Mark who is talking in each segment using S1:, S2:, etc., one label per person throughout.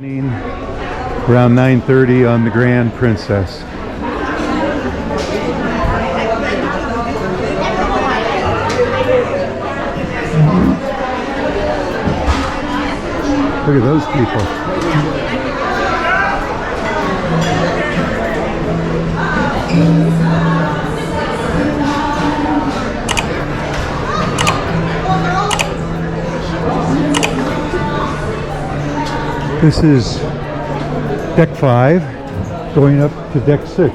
S1: Around 9:30 on the Grand Princess. Look at those people. This is deck 5 going up to deck 6.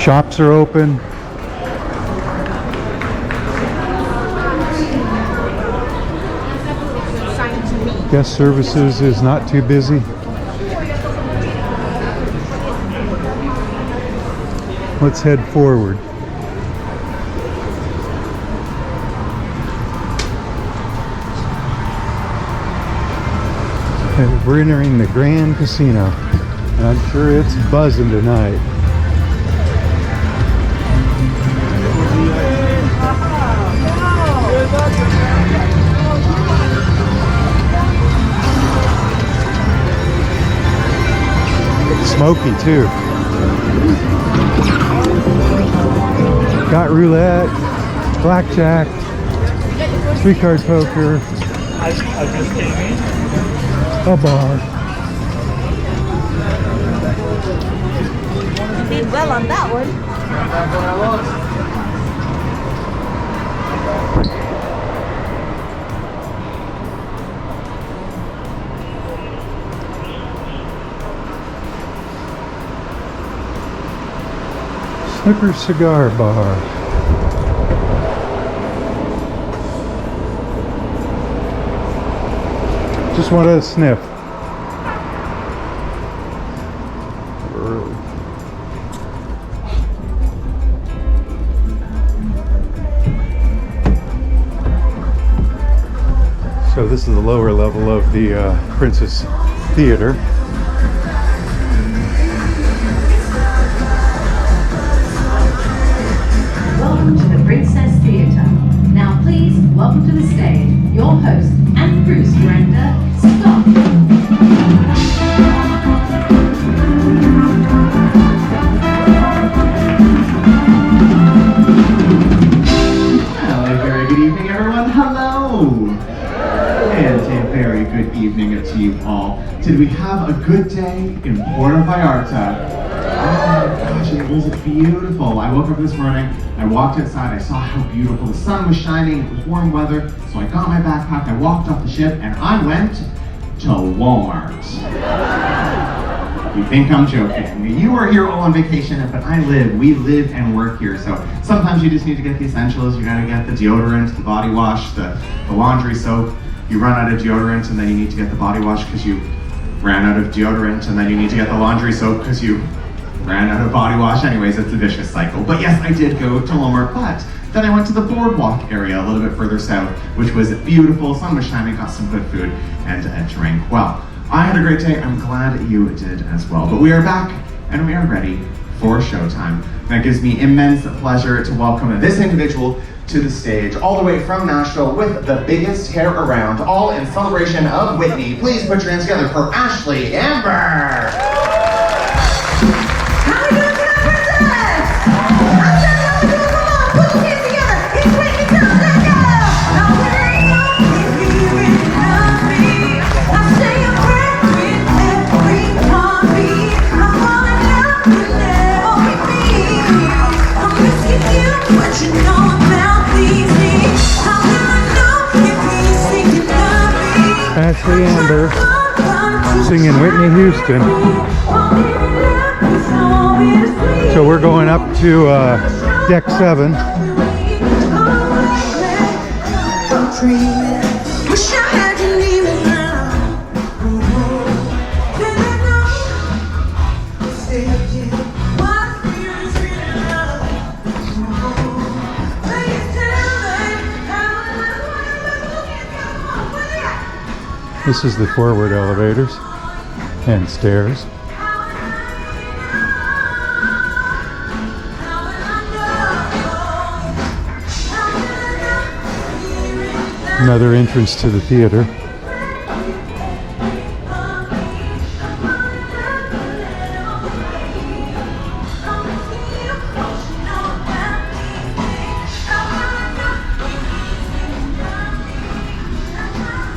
S1: Shops are open. Guest services is not too busy. Let's head forward. And we're entering the Grand Casino, and I'm sure it's buzzing tonight. Smoky too. Got roulette, blackjack, 3-card poker, a bar.
S2: Did well on that one.
S1: Snooker Cigar Bar. Just want to sniff. So this is the lower level of the Princess Theater.
S3: Welcome to the Princess Theatre. Now please welcome to the stage your host and cruise director, Scott.
S4: Well, a very good evening, everyone. Hello. And a very good evening to you all. Did we have a good day in Puerto Vallarta? Oh my gosh, it was beautiful. I woke up this morning, I walked outside, I saw how beautiful the sun was shining, it was warm weather, so I got my backpack, I walked off the ship, and I went to Walmart. You think I'm joking. You are here all on vacation, but we live and work here, so sometimes you just need to get the essentials. You gotta get the deodorant, the body wash, the laundry soap. You run out of deodorant, and then you need to get the body wash because you ran out of deodorant, and then you need to get the laundry soap because you ran out of body wash. Anyways, it's a vicious cycle. But yes, I did go to Walmart, but then I went to the boardwalk area a little bit further south, which was beautiful. Sun was shining, got some good food and a drink. Well, I had a great day. I'm glad you did as well. But we are back and we are ready for showtime. That gives me immense pleasure to welcome this individual to the stage, all the way from Nashville with the biggest hair around, all in celebration of Whitney. Please put your hands together for Ashley Amber.
S1: Ashley Amber singing Whitney Houston. So we're going up to deck 7. This is the forward elevators and stairs. Another entrance to the theater.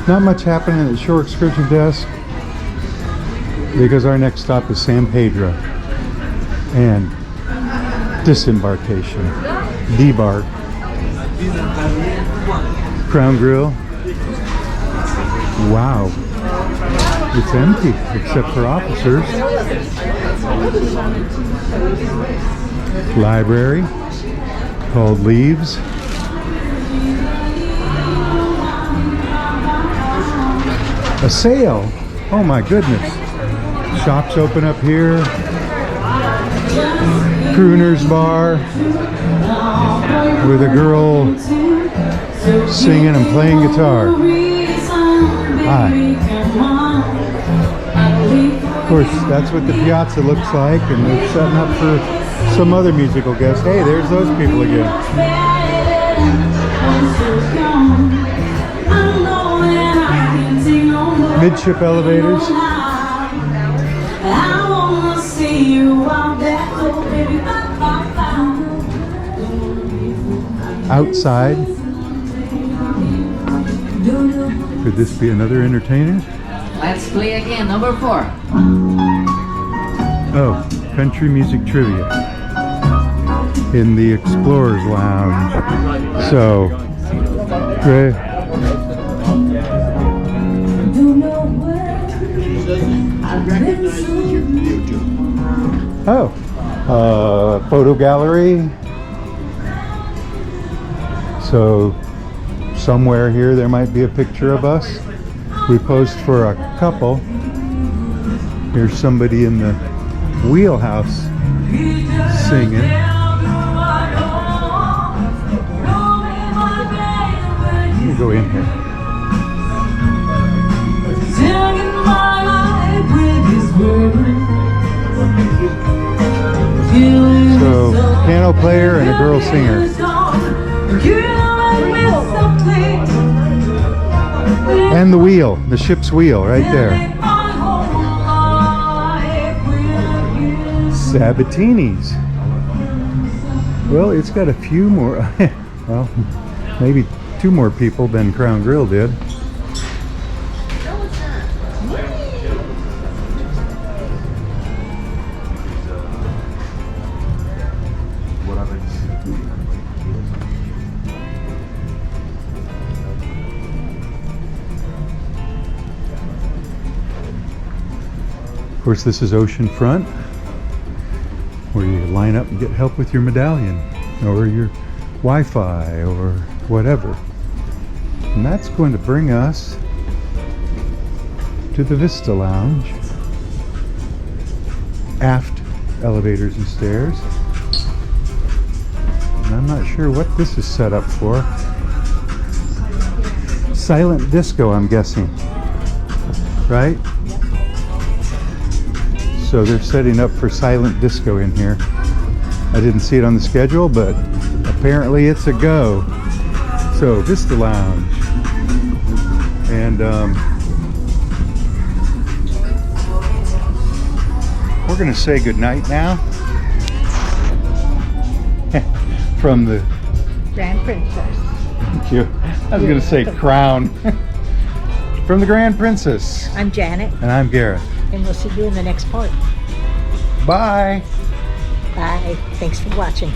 S1: Not much happening at the shore excursion desk because our next stop is San Pedro and disembarkation. Debark. Crown Grill. Wow. It's empty except for officers. Library called Leaves. A sale. Oh my goodness. Shops open up here. Crooners Bar with a girl singing and playing guitar. Hi. Of course, that's what the piazza looks like, and they're setting up for some other musical guests. Hey, there's those people again. Midship elevators. Outside. Could this be another entertainer?
S2: Let's play again, number 4.
S1: Oh, country music trivia in the Explorers Lounge. So, great. Oh, photo gallery. So somewhere here there might be a picture of us. We posed for a couple. Here's somebody in the Wheelhouse singing. Let me go in here. So, piano player and a girl singer. And the wheel, the ship's wheel right there. Sabatini's. Well, it's got a few more, well, maybe 2 more people than Crown Grill did. Of course, this is oceanfront, where you line up and get help with your medallion or your Wi-Fi or whatever. And that's going to bring us to the Vista Lounge. Aft elevators and stairs. And I'm not sure what this is set up for. Silent disco, I'm guessing. Right? So they're setting up for silent disco in here. I didn't see it on the schedule, but apparently it's a go. So Vista Lounge. And we're gonna say goodnight now. From the
S5: Grand Princess.
S1: Thank you. I was gonna say crown. From the Grand Princess.
S5: I'm Janet,
S1: And I'm Gareth.
S5: and we'll see you in the next part.
S1: Bye.
S5: Bye. Thanks for watching.